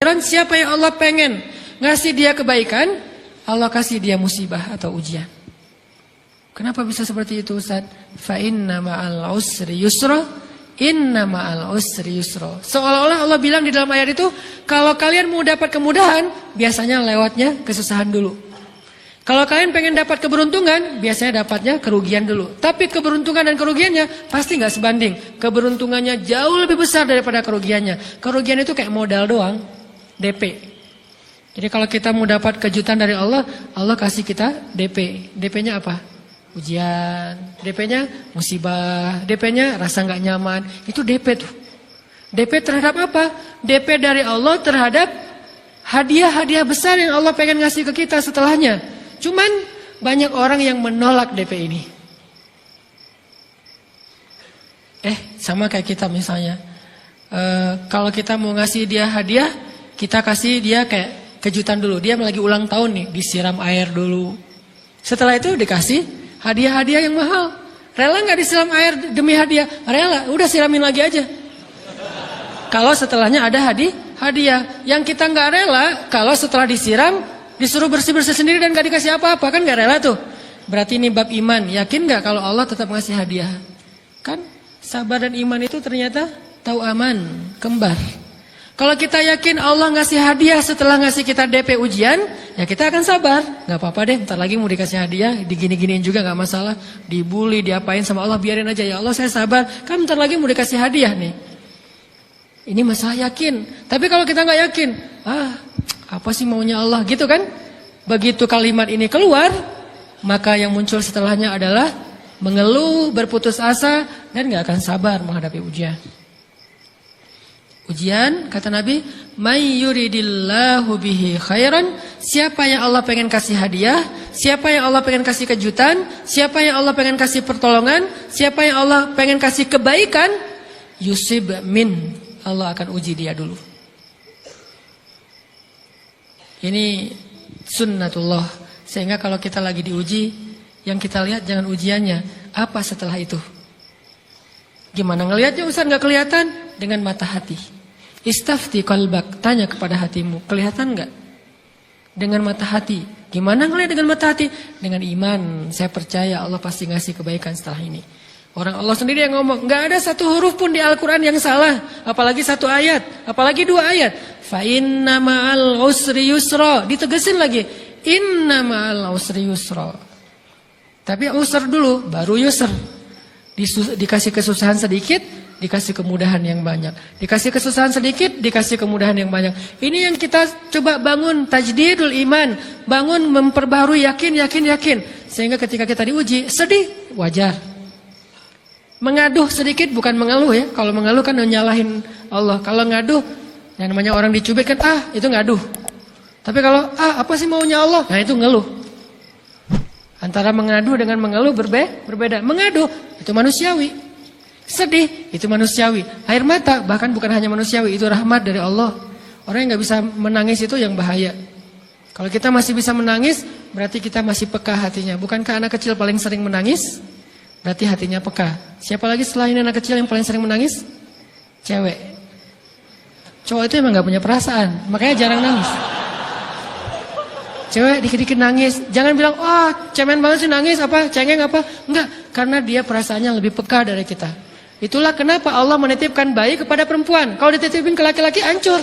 khairan, siapa yang Allah pengen ngasih dia kebaikan, Allah kasih dia musibah atau ujian. Kenapa bisa seperti itu, Ustaz? Fa inna ma'al usri yusra, inna ma'al usri yusra. Seolah-olah Allah bilang di dalam ayat itu, kalau kalian mau dapat kemudahan, biasanya lewatnya kesusahan dulu. Kalau kalian pengen dapat keberuntungan, biasanya dapatnya kerugian dulu. Tapi keberuntungan dan kerugiannya pasti nggak sebanding. Keberuntungannya jauh lebih besar daripada kerugiannya. Kerugian itu kayak modal doang, DP. Jadi kalau kita mau dapat kejutan dari Allah, Allah kasih kita DP. DP-nya apa? Ujian, DP-nya musibah, DP-nya rasa nggak nyaman. Itu DP tuh. DP terhadap apa? DP dari Allah terhadap hadiah-hadiah besar yang Allah pengen ngasih ke kita setelahnya. Cuman banyak orang yang menolak DP ini. Sama kayak kita misalnya. Kalau kita mau ngasih dia hadiah, kita kasih dia kayak kejutan dulu. Dia lagi ulang tahun nih, disiram air dulu. Setelah itu dikasih hadiah-hadiah yang mahal. Rela nggak disiram air demi hadiah? Rela, udah siramin lagi aja. Kalau setelahnya ada hadiah. Yang kita nggak rela, kalau setelah disiram disuruh bersih-bersih sendiri dan nggak dikasih apa-apa, kan nggak rela tuh. Berarti ini bab iman. Yakin nggak kalau Allah tetap ngasih hadiah? Kan sabar dan iman itu ternyata tahu aman, kembar. Kalau kita yakin Allah ngasih hadiah setelah ngasih kita DP ujian, ya kita akan sabar. Gak apa-apa deh, bentar lagi mau dikasih hadiah, digini-giniin juga gak masalah. Dibully, diapain sama Allah, biarin aja. Ya Allah saya sabar, kan bentar lagi mau dikasih hadiah nih. Ini masalah yakin. Tapi kalau kita gak yakin, apa sih maunya Allah gitu kan? Begitu kalimat ini keluar, maka yang muncul setelahnya adalah mengeluh, berputus asa, dan gak akan sabar menghadapi ujian. Ujian, kata Nabi, may yuridillahu bihi khairan, siapa yang Allah pengen kasih hadiah, siapa yang Allah pengen kasih kejutan, siapa yang Allah pengen kasih pertolongan, siapa yang Allah pengen kasih kebaikan, yusib min, Allah akan uji dia dulu. Ini sunnatullah. Sehingga kalau kita lagi diuji, yang kita lihat jangan ujiannya, apa setelah itu. Gimana ngelihatnya Ustaz, gak kelihatan? Dengan mata hati. Istafti qalbak, tanya kepada hatimu, kelihatan enggak? Dengan mata hati. Gimana ngelihat dengan mata hati? Dengan iman, saya percaya Allah pasti ngasih kebaikan setelah ini. Orang Allah sendiri yang ngomong, enggak ada satu huruf pun di Al-Quran yang salah. Apalagi satu ayat, apalagi dua ayat. Fa inna ma'al usri yusra, ditegesin lagi. Inna ma'al usri yusra. Tapi usr dulu, baru yusr. Dikasih kesusahan sedikit, dikasih kemudahan yang banyak. Dikasih kesusahan sedikit, dikasih kemudahan yang banyak. Ini yang kita coba bangun, tajdidul iman. Bangun memperbarui yakin. Sehingga ketika kita diuji, sedih, wajar. Mengaduh sedikit bukan mengeluh ya. Kalau mengeluh kan nyalahin Allah. Kalau ngaduh, yang namanya orang dicubit kan, itu ngaduh. Tapi kalau, apa sih maunya Allah? Nah itu ngeluh. Antara mengadu dengan mengeluh berbeda. Mengadu, itu manusiawi. Sedih, itu manusiawi. Air mata, bahkan bukan hanya manusiawi, itu rahmat dari Allah. Orang yang gak bisa menangis itu yang bahaya. Kalau kita masih bisa menangis, berarti kita masih peka hatinya. Bukankah anak kecil paling sering menangis? Berarti hatinya peka. Siapa lagi selain anak kecil yang paling sering menangis? Cewek. Cowok itu emang gak punya perasaan, makanya jarang nangis. Cewek dikit-dikit nangis. Jangan bilang, cemen banget sih nangis, cengeng apa. Enggak, karena dia perasaannya lebih peka dari kita. Itulah kenapa Allah menitipkan bayi kepada perempuan. Kalau dititipin ke laki-laki, hancur.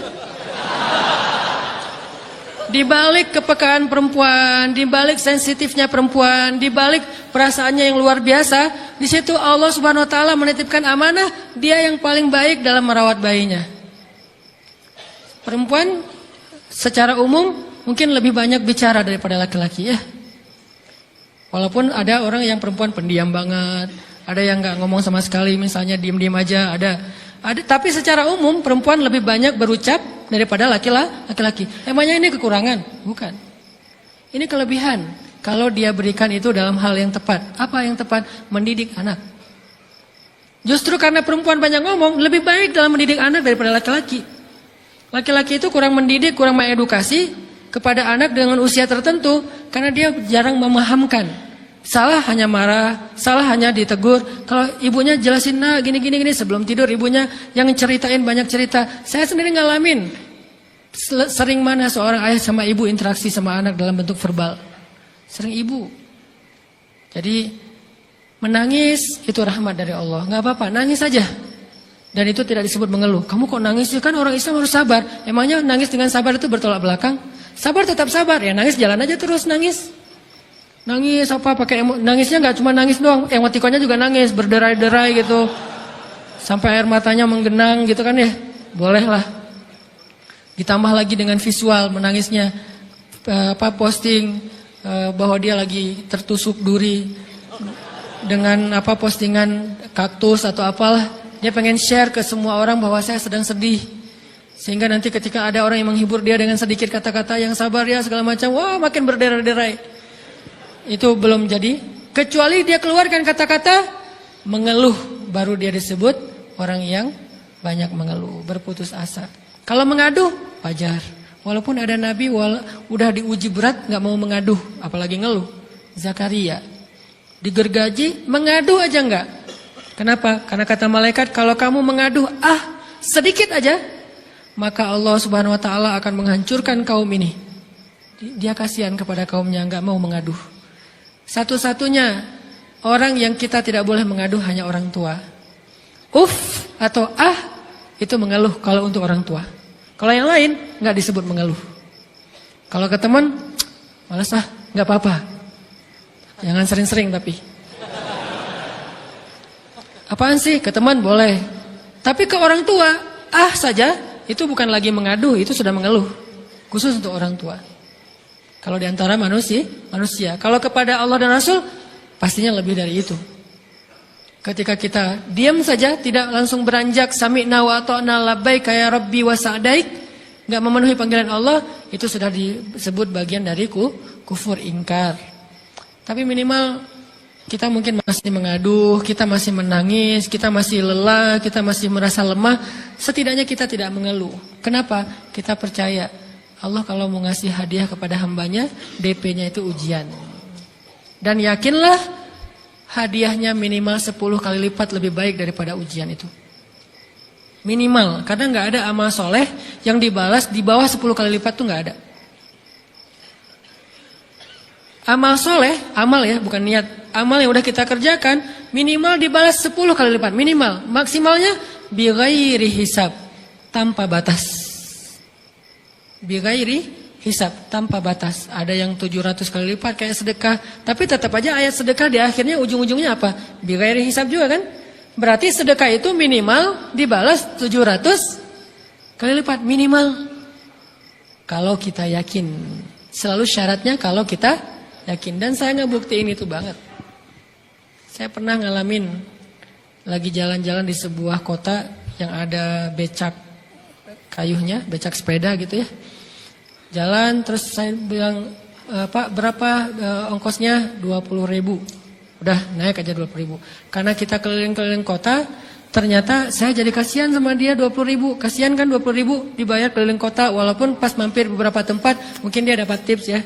Di balik kepekaan perempuan, di balik sensitifnya perempuan, di balik perasaannya yang luar biasa, di situ Allah Subhanahu wa taala menitipkan amanah, dia yang paling baik dalam merawat bayinya. Perempuan secara umum mungkin lebih banyak bicara daripada laki-laki ya. Walaupun ada orang yang perempuan pendiam banget, ada yang nggak ngomong sama sekali, misalnya diem-diem aja, ada. Tapi secara umum perempuan lebih banyak berucap daripada laki-laki. Emangnya ini kekurangan? Bukan. Ini kelebihan. Kalau dia berikan itu dalam hal yang tepat. Apa yang tepat? Mendidik anak. Justru karena perempuan banyak ngomong, lebih baik dalam mendidik anak daripada laki-laki. Laki-laki itu kurang mendidik, kurang mengedukasi kepada anak dengan usia tertentu karena dia jarang memahamkan. Salah hanya marah, salah hanya ditegur. Kalau ibunya jelasin, gini sebelum tidur ibunya yang ceritain banyak cerita. Saya sendiri ngalamin. Sering mana seorang ayah sama ibu interaksi sama anak dalam bentuk verbal? Sering ibu. Jadi menangis itu rahmat dari Allah. Gak apa-apa, nangis saja. Dan itu tidak disebut mengeluh. Kamu kok nangis sih? Kan orang Islam harus sabar. Emangnya nangis dengan sabar itu bertolak belakang? Sabar tetap sabar. Ya nangis jalan aja terus nangis. Nangis apa pakai nangisnya nggak cuma nangis doang. Emotikonnya juga nangis, berderai-derai gitu. Sampai air matanya menggenang gitu kan ya. Boleh lah. Ditambah lagi dengan visual menangisnya. Posting bahwa dia lagi tertusuk duri. Dengan postingan kaktus atau apalah. Dia pengen share ke semua orang bahwa saya sedang sedih. Sehingga nanti ketika ada orang yang menghibur dia dengan sedikit kata-kata yang sabar ya segala macam. Wah makin berderai-derai. Itu belum jadi. Kecuali dia keluarkan kata-kata mengeluh. Baru dia disebut orang yang banyak mengeluh. Berputus asa. Kalau mengaduh wajar. Walaupun ada nabi udah diuji berat gak mau mengaduh. Apalagi ngeluh. Zakaria. Digergaji mengadu aja enggak. Kenapa? Karena kata malaikat kalau kamu mengadu sedikit aja, maka Allah Subhanahu wa taala akan menghancurkan kaum ini. Dia kasihan kepada kaumnya enggak mau mengadu. Satu-satunya orang yang kita tidak boleh mengadu hanya orang tua. Atau itu mengeluh kalau untuk orang tua. Kalau yang lain enggak disebut mengeluh. Kalau ke teman, malas enggak apa-apa. Jangan sering-sering tapi. Apaan sih? Ke teman boleh. Tapi ke orang tua, saja, itu bukan lagi mengadu, itu sudah mengeluh. Khusus untuk orang tua. Kalau di antara manusia. Kalau kepada Allah dan Rasul, pastinya lebih dari itu. Ketika kita diam saja, tidak langsung beranjak, sami'na wa ata'na labbaik ya rabbi wa sa'daik, enggak memenuhi panggilan Allah, itu sudah disebut bagian dari kufur ingkar. Tapi minimal kita mungkin masih mengaduh, kita masih menangis, kita masih lelah, kita masih merasa lemah. Setidaknya kita tidak mengeluh. Kenapa? Kita percaya Allah kalau mau ngasih hadiah kepada hambanya, DP-nya itu ujian. Dan yakinlah hadiahnya minimal 10 kali lipat lebih baik daripada ujian itu. Minimal, karena nggak ada amal soleh yang dibalas di bawah 10 kali lipat tuh nggak ada. Amal soleh, amal ya bukan niat. Amal yang udah kita kerjakan minimal dibalas 10 kali lipat. Minimal, maksimalnya bighairi hisab, tanpa batas. Bighairi hisab, tanpa batas. Ada yang 700 kali lipat kayak sedekah. Tapi tetap aja ayat sedekah di akhirnya ujung-ujungnya apa? Bighairi hisab juga kan? Berarti sedekah itu minimal dibalas 700 kali lipat. Minimal. Kalau kita yakin. Selalu syaratnya kalau kita yakin. Dan saya ngebuktiin itu banget. Saya pernah ngalamin lagi jalan-jalan di sebuah kota yang ada becak kayuhnya, becak sepeda gitu ya. Jalan terus saya bilang, Pak berapa ongkosnya? 20.000. Udah naik aja 20.000. Karena kita keliling-keliling kota, ternyata saya jadi kasihan sama dia 20.000. Kasihan kan 20.000 dibayar keliling kota, walaupun pas mampir beberapa tempat mungkin dia dapat tips ya.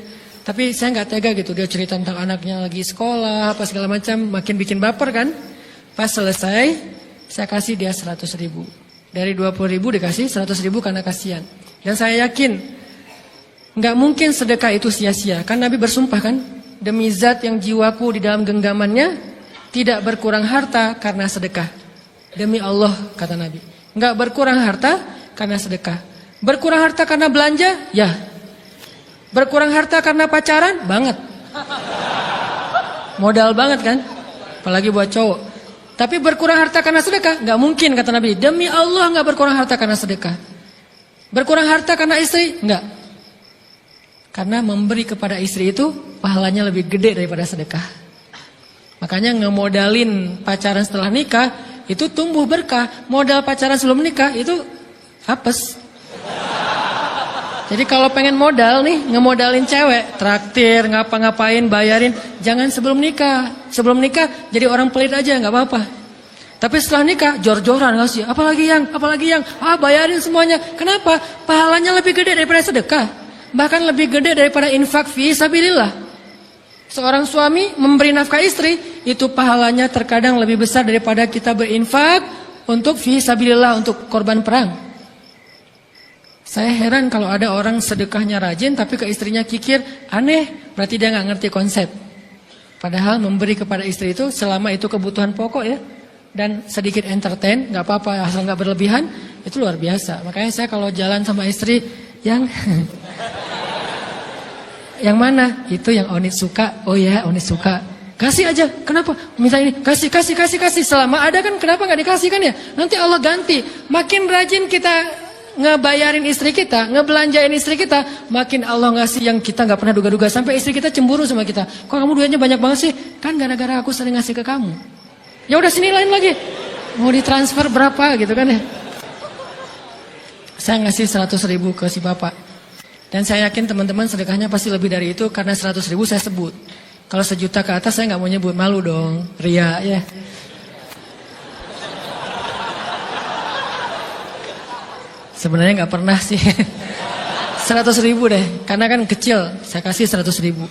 Tapi saya nggak tega gitu, dia cerita tentang anaknya lagi sekolah, apa segala macam, makin bikin baper kan. Pas selesai, saya kasih dia 100.000. Dari 20.000 dikasih 100.000 karena kasihan. Dan saya yakin, nggak mungkin sedekah itu sia-sia. Kan Nabi bersumpah kan, demi zat yang jiwaku di dalam genggamannya, tidak berkurang harta karena sedekah. Demi Allah, kata Nabi. Nggak berkurang harta karena sedekah. Berkurang harta karena belanja? Ya. Berkurang harta karena pacaran? Banget. Modal banget kan? Apalagi buat cowok. Tapi berkurang harta karena sedekah? Nggak mungkin kata Nabi. Demi Allah nggak berkurang harta karena sedekah. Berkurang harta karena istri? Nggak. Karena memberi kepada istri itu pahalanya lebih gede daripada sedekah. Makanya ngemodalin pacaran setelah nikah itu tumbuh berkah. Modal pacaran sebelum nikah itu apes. Jadi kalau pengen modal nih, ngemodalin cewek, traktir, ngapa-ngapain, bayarin, jangan sebelum nikah. Sebelum nikah jadi orang pelit aja, nggak apa-apa. Tapi setelah nikah, jor-joran ngasih, apalagi yang, bayarin semuanya. Kenapa? Pahalanya lebih gede daripada sedekah. Bahkan lebih gede daripada infak fi sabilillah. Seorang suami memberi nafkah istri, itu pahalanya terkadang lebih besar daripada kita berinfak untuk fi sabilillah, untuk korban perang. Saya heran kalau ada orang sedekahnya rajin tapi ke istrinya kikir, aneh, berarti dia nggak ngerti konsep. Padahal memberi kepada istri itu selama itu kebutuhan pokok ya, dan sedikit entertain, nggak apa-apa asal nggak berlebihan, itu luar biasa. Makanya saya kalau jalan sama istri yang yang mana? Itu yang Onit suka. Oh ya, Onit suka. Kasih aja. Kenapa? Minta ini. Kasih. Selama ada kan kenapa nggak dikasih kan ya? Nanti Allah ganti. Makin rajin kita ngebayarin istri kita, ngebelanjain istri kita, makin Allah ngasih yang kita nggak pernah duga-duga. Sampai istri kita cemburu sama kita. Kok kamu duitnya banyak banget sih? Kan gara-gara aku sering ngasih ke kamu. Ya udah sini lain lagi. Mau ditransfer berapa gitu kan ya? Saya ngasih 100.000 ke si bapak. Dan saya yakin teman-teman sedekahnya pasti lebih dari itu karena 100.000 saya sebut. Kalau 1 juta ke atas saya nggak mau nyebut, malu dong, ria ya. Sebenarnya nggak pernah sih. 100.000 deh, karena kan kecil. Saya kasih 100.000.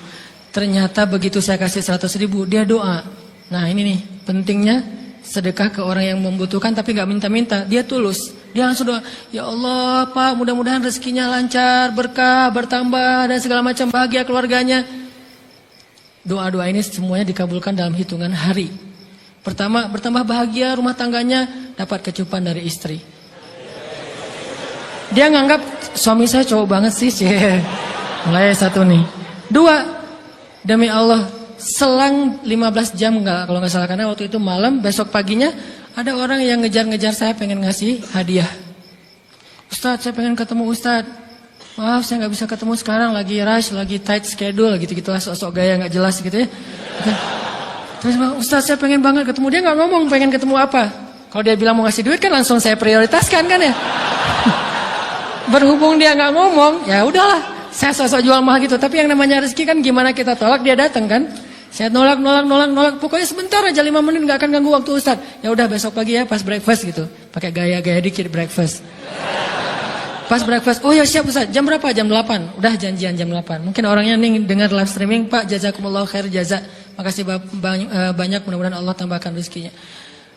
Ternyata begitu saya kasih 100.000, dia doa. Nah ini nih pentingnya sedekah ke orang yang membutuhkan tapi nggak minta-minta. Dia tulus. Dia langsung doa, ya Allah Pak, mudah-mudahan rezekinya lancar, berkah, bertambah dan segala macam, bahagia keluarganya. Doa-doa ini semuanya dikabulkan dalam hitungan hari. Pertama, bertambah bahagia rumah tangganya, dapat kecupan dari istri. Dia nganggap suami saya cowok banget sih. Mulai 1 nih. 2, demi Allah, selang 15 jam enggak, kalau nggak salah, karena waktu itu malam, besok paginya ada orang yang ngejar-ngejar saya pengen ngasih hadiah. Ustadz, saya pengen ketemu Ustadz. Maaf, saya nggak bisa ketemu sekarang, lagi rush, lagi tight schedule, gitu-gitulah, sok-sok gaya nggak jelas gitu ya. Terus Ustadz, saya pengen banget ketemu. Dia nggak ngomong pengen ketemu apa. Kalau dia bilang mau ngasih duit kan langsung saya prioritaskan kan ya. Berhubung dia nggak ngomong, ya udahlah, saya sosok jual mahal gitu. Tapi yang namanya rezeki kan gimana kita tolak, dia datang kan. Saya nolak. Pokoknya sebentar aja 5 menit nggak akan ganggu waktu Ustadz. Ya udah besok pagi ya pas breakfast gitu. Pakai gaya-gaya dikit breakfast. Pas breakfast, oh ya siap Ustadz. Jam berapa? Jam 8. Udah janjian jam 8. Mungkin orangnya nih dengar live streaming, Pak jazakumullah khair jaza. Makasih banyak, mudah-mudahan Allah tambahkan rezekinya.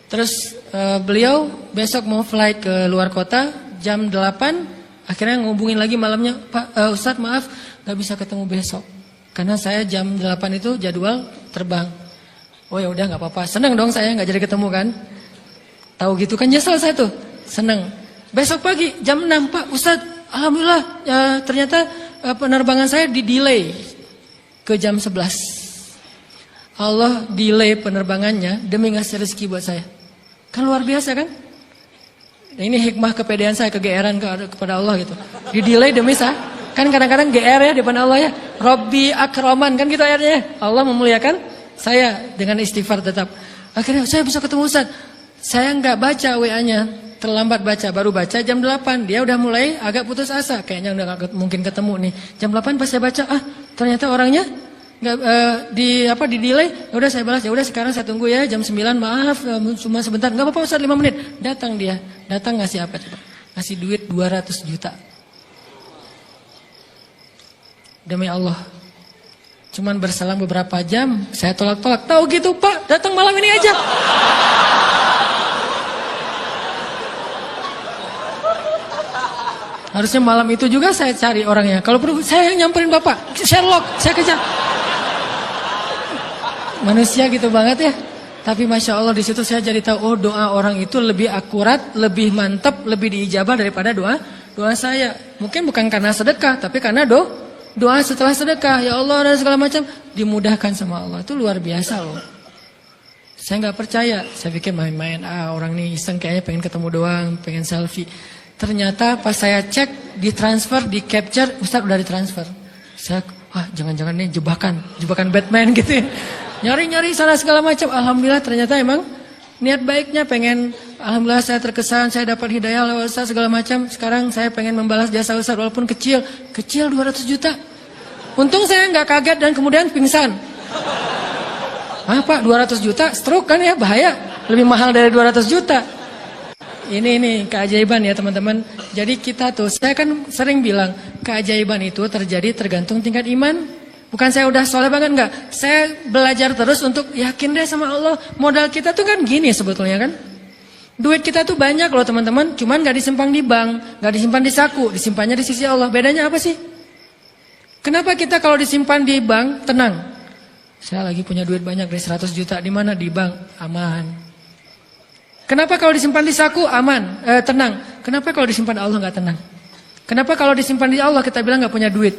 Terus beliau besok mau flight ke luar kota jam 8. Akhirnya ngubungin lagi malamnya, Pak Ustadz maaf gak bisa ketemu besok. Karena saya jam 8 itu jadwal terbang. Oh ya udah gak apa-apa. Senang dong saya gak jadi ketemu kan. Tahu gitu kan nyesel saya tuh. Senang. Besok pagi jam 6, Pak Ustadz alhamdulillah ternyata penerbangan saya di-delay ke jam 11. Allah delay penerbangannya demi ngasih rezeki buat saya. Kan luar biasa kan? Ini hikmah kepedean saya, kegeeran kepada Allah gitu. Di-delay demi saya. Kan kadang-kadang GR ya di depan Allah ya. Robbi akroman kan gitu ayatnya. Allah memuliakan saya dengan istighfar tetap. Akhirnya saya bisa ketemu Ustaz. Saya nggak baca WA-nya, terlambat baca, baru baca jam 8. Dia udah mulai agak putus asa, kayaknya udah gak mungkin ketemu nih. Jam 8 pas saya baca, ternyata orangnya nggak di delay. Ya udah saya balas, ya udah sekarang saya tunggu ya jam 9. Maaf cuma sebentar. Nggak apa-apa Ustaz, 5 menit. Datang dia. Datang ngasih apa coba? Ngasih duit 200 juta. Demi Allah. Cuman berselang beberapa jam, saya tolak-tolak. Tahu gitu Pak, datang malam ini aja. Harusnya malam itu juga saya cari orangnya. Kalau perlu saya yang nyamperin Bapak. Sherlock, saya kejar. Manusia gitu banget ya. Tapi Masya Allah di situ saya jadi tahu, oh doa orang itu lebih akurat, lebih mantap, lebih diijabah daripada doa saya. Mungkin bukan karena sedekah, tapi karena doa setelah sedekah. Ya Allah dan segala macam dimudahkan sama Allah. Itu luar biasa loh. Saya nggak percaya. Saya pikir main-main. Orang ini iseng kayaknya pengen ketemu doang, pengen selfie. Ternyata pas saya cek, ditransfer, di capture, Ustaz udah ditransfer. Saya, jangan-jangan ini jebakan Batman gitu ya. Nyari-nyari sana segala macam. Alhamdulillah ternyata emang niat baiknya pengen, alhamdulillah saya terkesan, saya dapat hidayah lewat Ustaz segala macam. Sekarang saya pengen membalas jasa Ustaz walaupun kecil 200 juta. Untung saya nggak kaget dan kemudian pingsan. Pak 200 juta, stroke kan ya, bahaya. Lebih mahal dari 200 juta. Ini keajaiban ya teman-teman. Jadi kita tuh, saya kan sering bilang, keajaiban itu terjadi tergantung tingkat iman. Bukan saya udah soleh banget, enggak. Saya belajar terus untuk yakin deh sama Allah. Modal kita tuh kan gini sebetulnya kan. Duit kita tuh banyak loh teman-teman, cuman gak disimpan di bank, gak disimpan di saku, disimpannya di sisi Allah. Bedanya apa sih? Kenapa kita kalau disimpan di bank tenang? Saya lagi punya duit banyak dari 100 juta, di mana? Di bank, aman. Kenapa kalau disimpan di saku aman, tenang? Kenapa kalau disimpan di Allah gak tenang? Kenapa kalau disimpan di Allah kita bilang gak punya duit?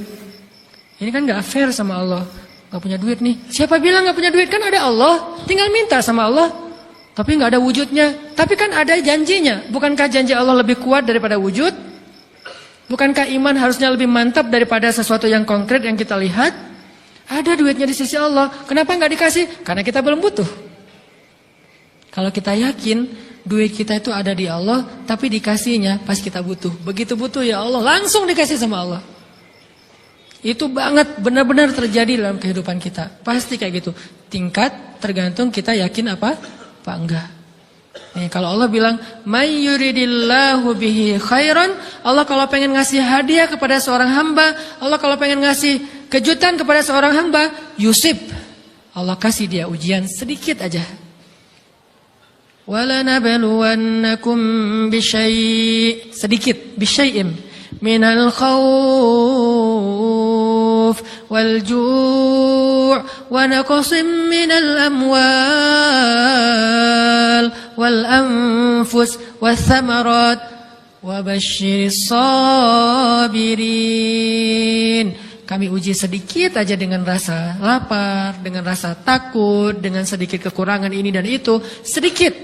Ini kan gak fair sama Allah. Gak punya duit nih. Siapa bilang gak punya duit? Kan ada Allah, tinggal minta sama Allah. Tapi nggak ada wujudnya. Tapi kan ada janjinya. Bukankah janji Allah lebih kuat daripada wujud? Bukankah iman harusnya lebih mantap daripada sesuatu yang konkret yang kita lihat? Ada duitnya di sisi Allah. Kenapa nggak dikasih? Karena kita belum butuh. Kalau kita yakin duit kita itu ada di Allah, tapi dikasihnya pas kita butuh. Begitu butuh ya Allah, langsung dikasih sama Allah. Itu banget benar-benar terjadi dalam kehidupan kita. Pasti kayak gitu. Tingkat tergantung kita yakin apa enggak. Nih, kalau Allah bilang may yuridillahu bihi khairan, Allah kalau pengen ngasih hadiah kepada seorang hamba, Allah kalau pengen ngasih kejutan kepada seorang hamba, yusib, Allah kasih dia ujian sedikit aja. Wala nabluwannakum bisyai', sedikit, bisyai'im minal khawf wal ju' wa naqsim minal amwal wal anfus wath thamarat wa basyiris sabirin. Kami uji sedikit aja dengan rasa lapar, dengan rasa takut, dengan sedikit kekurangan ini dan itu, sedikit.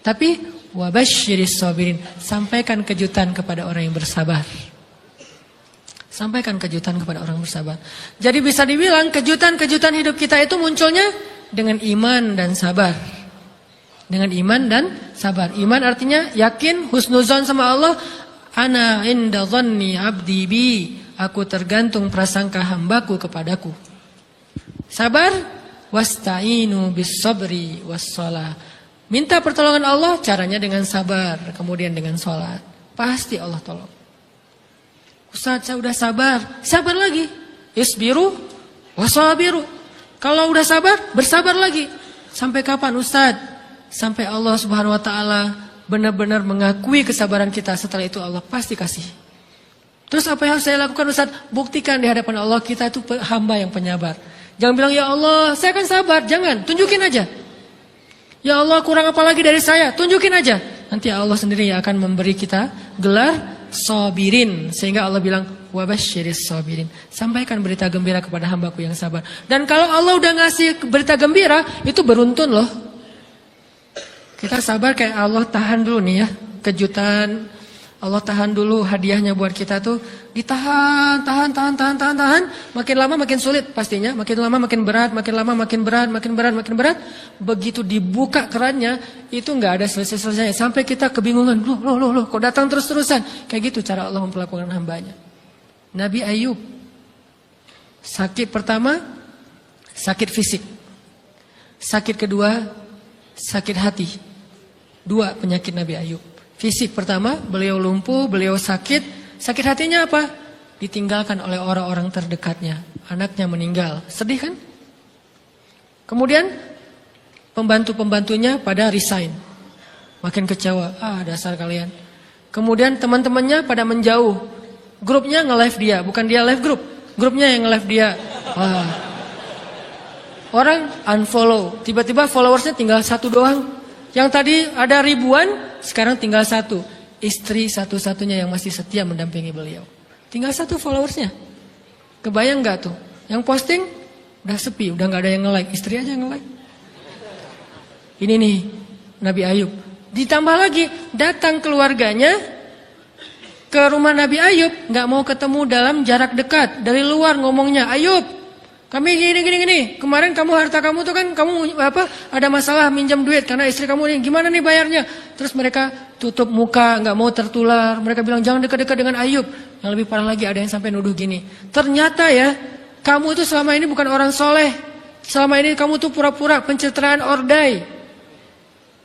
Tapi wa basyiris sabirin, sampaikan kejutan kepada orang yang bersabar. Sampaikan kejutan kepada orang bersabar. Jadi bisa dibilang kejutan-kejutan hidup kita itu munculnya dengan iman dan sabar. Dengan iman dan sabar. Iman artinya yakin, husnuzon sama Allah. Ana inda dhanni abdi bi. Aku tergantung prasangka hambaku kepadaku. Sabar. Wasta'inu bis sabri was shalah. Minta pertolongan Allah, caranya dengan sabar. Kemudian dengan sholat. Pasti Allah tolong. Ustaz, saya udah sabar. Sabar lagi. Isbiru wasabiru. Kalau udah sabar, bersabar lagi. Sampai kapan Ustaz? Sampai Allah Subhanahu wa taala benar-benar mengakui kesabaran kita. Setelah itu Allah pasti kasih. Terus apa yang harus saya lakukan Ustaz? Buktikan di hadapan Allah kita itu hamba yang penyabar. Jangan bilang ya Allah, saya akan sabar. Jangan, tunjukin aja. Ya Allah, kurang apa lagi dari saya? Tunjukin aja. Nanti Allah sendiri yang akan memberi kita gelar sabirin, sehingga Allah bilang wabasyiris sabirin, sampaikan berita gembira kepada hambaku yang sabar. Dan kalau Allah udah ngasih berita gembira, itu beruntun loh. Kita sabar kayak Allah tahan dulu nih ya, kejutan Allah tahan dulu hadiahnya buat kita tuh ditahan, tahan. Makin lama makin sulit pastinya, makin lama makin berat, makin lama makin berat. Begitu dibuka kerannya, itu nggak ada selesai-selesainya. Sampai kita kebingungan, loh, kok datang terus-terusan? Kayak gitu cara Allah memperlakukan hambanya. Nabi Ayub, sakit pertama, sakit fisik. Sakit kedua, sakit hati. 2 penyakit Nabi Ayub. Fisik pertama, beliau lumpuh, beliau sakit. Sakit hatinya apa? Ditinggalkan oleh orang-orang terdekatnya. Anaknya meninggal. Sedih kan? Kemudian pembantu-pembantunya pada resign. Makin kecewa. Dasar kalian. Kemudian teman-temannya pada menjauh. Grupnya nge-live dia. Bukan dia live grup. Grupnya yang nge-live dia. Orang unfollow. Tiba-tiba followersnya tinggal 1 doang. Yang tadi ada ribuan, sekarang tinggal 1. Istri satu-satunya yang masih setia mendampingi beliau. Tinggal 1 followersnya. Kebayang gak tuh? Yang posting udah sepi, udah gak ada yang nge-like. Istri aja yang nge-like. Ini nih Nabi Ayub. Ditambah lagi datang keluarganya ke rumah Nabi Ayub, gak mau ketemu dalam jarak dekat. Dari luar ngomongnya, Ayub, kami gini. Kemarin kamu harta kamu tuh kan kamu ada masalah minjam duit karena istri kamu nih. Gimana nih bayarnya? Terus mereka tutup muka, nggak mau tertular. Mereka bilang jangan dekat-dekat dengan Ayub. Yang lebih parah lagi ada yang sampai nuduh gini. Ternyata ya, kamu itu selama ini bukan orang soleh. Selama ini kamu tuh pura-pura pencitraan ordai.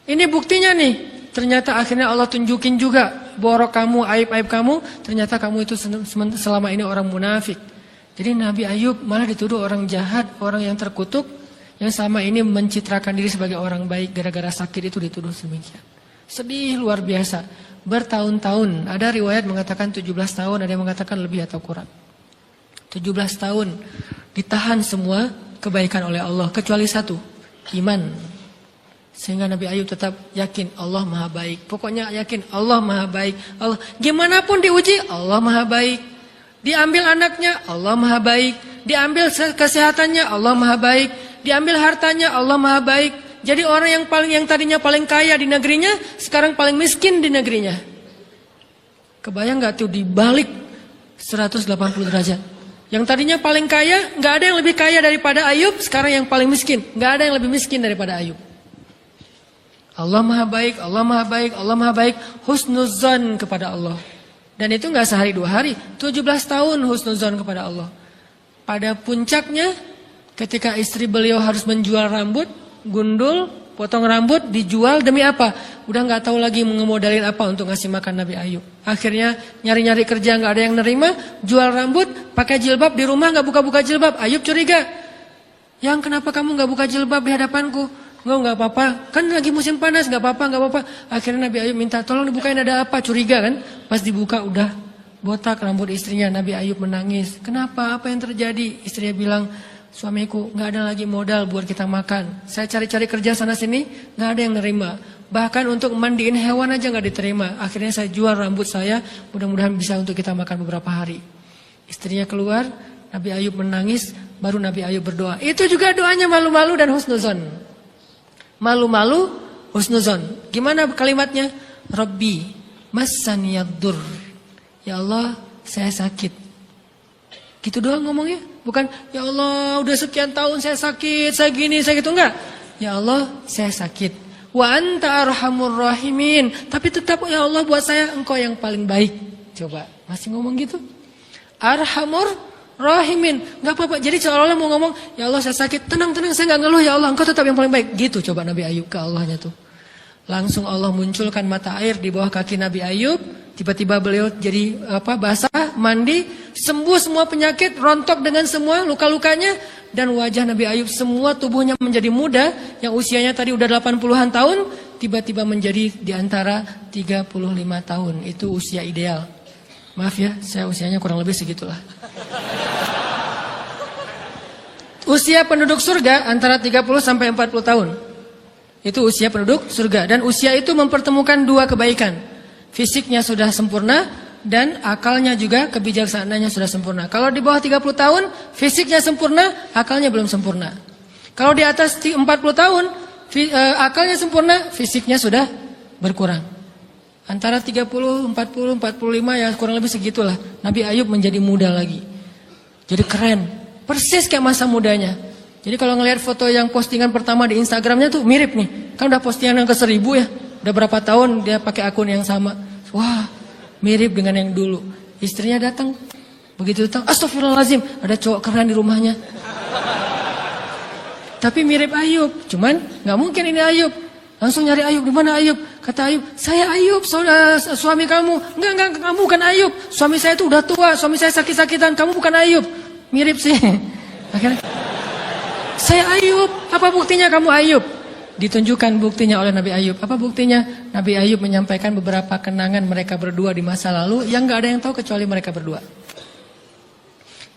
Ini buktinya nih. Ternyata akhirnya Allah tunjukin juga borok kamu, aib-aib kamu. Ternyata kamu itu selama ini orang munafik. Jadi Nabi Ayub malah dituduh orang jahat, orang yang terkutuk, yang selama ini mencitrakan diri sebagai orang baik, gara-gara sakit itu dituduh demikian. Sedih luar biasa. Bertahun-tahun. Ada riwayat mengatakan 17 tahun, ada yang mengatakan lebih atau kurang. 17 tahun ditahan semua kebaikan oleh Allah kecuali satu, iman. Sehingga Nabi Ayub tetap yakin Allah Maha Baik. Pokoknya yakin Allah Maha Baik. Allah gimana pun diuji, Allah Maha Baik. Diambil anaknya, Allah Maha Baik. Diambil kesehatannya, Allah Maha Baik. Diambil hartanya, Allah Maha Baik. Jadi orang yang tadinya paling kaya di negerinya, sekarang paling miskin di negerinya. Kebayang gak tuh dibalik 180 derajat? Yang tadinya paling kaya, gak ada yang lebih kaya daripada Ayub, sekarang yang paling miskin. Gak ada yang lebih miskin daripada Ayub. Allah Maha Baik, Allah Maha Baik, Allah Maha Baik. Husnuzan kepada Allah. Dan itu gak sehari 2 hari, 17 tahun husnuzan kepada Allah. Pada puncaknya, ketika istri beliau harus menjual rambut, gundul, potong rambut, dijual demi apa? Udah gak tahu lagi mengemodalin apa untuk ngasih makan Nabi Ayub. Akhirnya nyari-nyari kerja gak ada yang nerima, jual rambut, pakai jilbab, di rumah gak buka-buka jilbab. Ayub curiga, yang kenapa kamu gak buka jilbab di hadapanku? Gak apa-apa, kan lagi musim panas, gak apa-apa, gak apa-apa. Akhirnya Nabi Ayub minta, tolong dibukain ada apa, curiga kan. Pas dibuka udah botak rambut istrinya. Nabi Ayub menangis, kenapa, apa yang terjadi? Istrinya bilang, suamiku gak ada lagi modal buat kita makan. Saya cari-cari kerja sana sini, gak ada yang nerima. Bahkan untuk mandiin hewan aja gak diterima. Akhirnya saya jual rambut saya, mudah-mudahan bisa untuk kita makan beberapa hari. Istrinya keluar, Nabi Ayub menangis, baru Nabi Ayub berdoa. Itu juga doanya malu-malu dan husnuzon. Malu-malu, husnuzon. Gimana kalimatnya? Rabbi, massaniyaddur. Ya Allah, saya sakit. Gitu doang ngomongnya. Bukan, ya Allah udah sekian tahun saya sakit, saya gini, saya gitu. Enggak. Ya Allah, saya sakit. Wa anta arhamur rahimin. Tapi tetap, ya Allah buat saya engkau yang paling baik. Coba, masih ngomong gitu. Arhamur rahimin. Enggak apa-apa. Jadi seolah-olah mau ngomong, ya Allah saya sakit. Tenang-tenang, saya enggak ngeluh, ya Allah engkau tetap yang paling baik. Gitu coba Nabi Ayub ke Allahnya tuh. Langsung Allah munculkan mata air di bawah kaki Nabi Ayub. Tiba-tiba beliau jadi basah, mandi, sembuh semua penyakit, rontok dengan semua luka-lukanya. Dan wajah Nabi Ayub semua tubuhnya menjadi muda. Yang usianya tadi udah 80-an tahun, tiba-tiba menjadi di antara 35 tahun. Itu usia ideal. Maaf ya, saya usianya kurang lebih segitulah. Usia penduduk surga antara 30 sampai 40 tahun. Itu usia penduduk surga. Dan usia itu mempertemukan 2 kebaikan. Fisiknya sudah sempurna dan akalnya juga kebijaksanaannya sudah sempurna. Kalau di bawah 30 tahun, fisiknya sempurna, akalnya belum sempurna. Kalau di atas 40 tahun, akalnya sempurna, fisiknya sudah berkurang. Antara 30, 40, 45 ya kurang lebih segitulah. Nabi Ayub menjadi muda lagi. Jadi keren. Persis kayak masa mudanya. Jadi kalau ngelihat foto yang postingan pertama di Instagramnya tuh mirip nih. Kan udah postingan yang ke 1000 ya. Udah berapa tahun dia pakai akun yang sama. Wah, mirip dengan yang dulu. Istrinya datang. Begitu datang, astagfirullahaladzim, ada cowok keren di rumahnya. Tapi mirip Ayub. Cuman gak mungkin ini Ayub. Langsung nyari Ayub, di mana Ayub? Kata Ayub, saya Ayub, suami kamu. Enggak, kamu bukan Ayub. Suami saya itu udah tua, suami saya sakit-sakitan, kamu bukan Ayub. Mirip sih. Akhirnya, saya Ayub, apa buktinya kamu Ayub? Ditunjukkan buktinya oleh Nabi Ayub. Apa buktinya? Nabi Ayub menyampaikan beberapa kenangan mereka berdua di masa lalu yang gak ada yang tahu kecuali mereka berdua.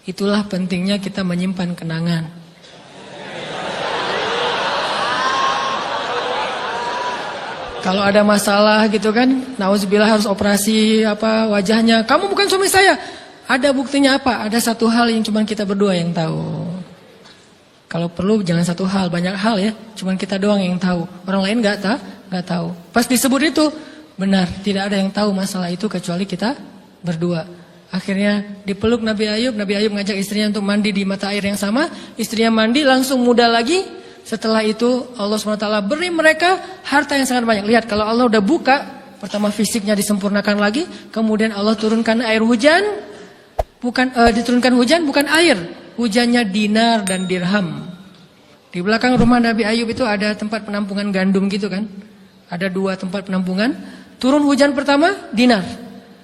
Itulah pentingnya kita menyimpan kenangan. Kalau ada masalah gitu kan, nauzubillah harus operasi wajahnya. Kamu bukan suami saya. Ada buktinya apa? Ada satu hal yang cuma kita berdua yang tahu. Kalau perlu jangan satu hal, banyak hal ya. Cuma kita doang yang tahu. Orang lain nggak tahu. Pas disebut itu benar, tidak ada yang tahu masalah itu kecuali kita berdua. Akhirnya dipeluk Nabi Ayub ngajak istrinya untuk mandi di mata air yang sama. Istrinya mandi langsung muda lagi. Setelah itu Allah SWT beri mereka harta yang sangat banyak. Lihat kalau Allah udah buka, pertama fisiknya disempurnakan lagi, kemudian Allah turunkan air hujan. Diturunkan hujan bukan air, hujannya dinar dan dirham. Di belakang rumah Nabi Ayub itu ada tempat penampungan gandum gitu kan. Ada 2 tempat penampungan. Turun hujan pertama dinar.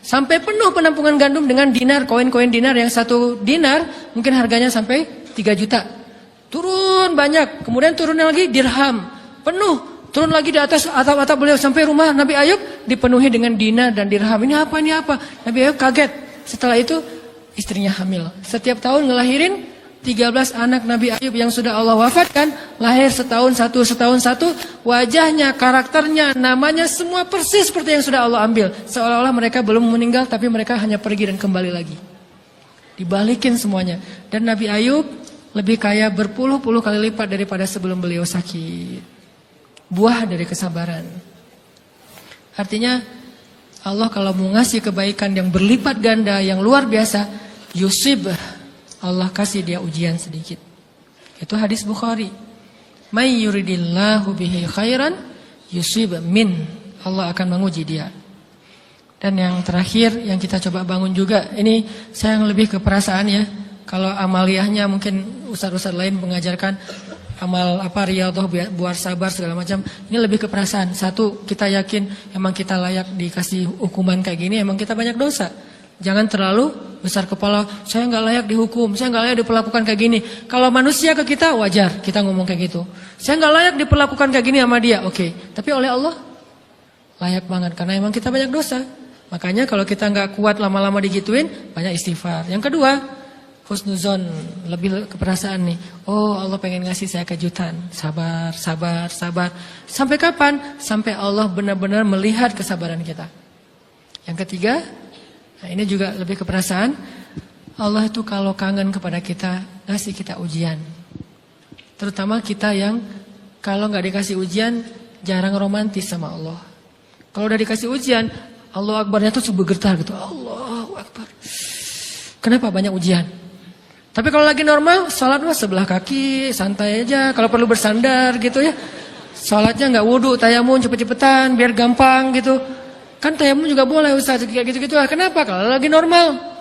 Sampai penuh penampungan gandum dengan dinar, koin-koin dinar yang 1 dinar mungkin harganya sampai 3 juta. Turun banyak, kemudian turun lagi dirham. Penuh, Turun lagi di atas atap-atap beliau sampai rumah Nabi Ayub dipenuhi dengan dinar dan dirham. Ini apa, ini apa? Nabi Ayub kaget. Setelah itu istrinya hamil. Setiap tahun ngelahirin 13 anak Nabi Ayub yang sudah Allah wafatkan. Lahir setahun satu. Wajahnya, karakternya, namanya semua persis seperti yang sudah Allah ambil. Seolah-olah mereka belum meninggal tapi mereka hanya pergi dan kembali lagi. Dibalikin semuanya. Dan Nabi Ayub lebih kaya berpuluh-puluh kali lipat daripada sebelum beliau sakit. Buah dari kesabaran. Artinya Allah kalau mau ngasih kebaikan yang berlipat ganda, yang luar biasa, yusib, Allah kasih dia ujian sedikit. Itu hadis Bukhari. May yuridillahu bihi khairan yusib min. Allah akan menguji dia. Dan yang terakhir yang kita coba bangun juga, ini saya yang lebih ke perasaan ya. Kalau amaliyahnya mungkin ustaz-ustaz lain mengajarkan amal riyadhah buat sabar segala macam. Ini lebih ke perasaan. Satu, kita yakin emang kita layak dikasih hukuman kayak gini, emang kita banyak dosa. Jangan terlalu besar kepala, saya nggak layak dihukum, saya nggak layak diperlakukan kayak gini. Kalau manusia ke kita wajar kita ngomong kayak gitu. Saya nggak layak diperlakukan kayak gini sama dia, oke. Tapi oleh Allah layak banget karena emang kita banyak dosa. Makanya kalau kita nggak kuat lama-lama digituin, banyak istighfar. Yang kedua, husnuzon, lebih keperasaan nih. Oh, Allah pengen ngasih saya kejutan. Sabar. Sampai kapan? Sampai Allah benar-benar melihat kesabaran kita. Yang ketiga, nah ini juga lebih keperasaan. Allah itu kalau kangen kepada kita, ngasih kita ujian. Terutama kita yang kalau nggak dikasih ujian, jarang romantis sama Allah. Kalau udah dikasih ujian, Allah Akbarnya tuh bergetar gitu. Allahu Akbar. Kenapa banyak ujian? Tapi kalau lagi normal, sholat mah sebelah kaki, santai aja. Kalau perlu bersandar gitu ya. Sholatnya nggak wudhu, tayamum cepet-cepetan, biar gampang gitu. Kan tayamum juga boleh Ustaz, kayak gitu-gitu. Kenapa? Kalau lagi normal.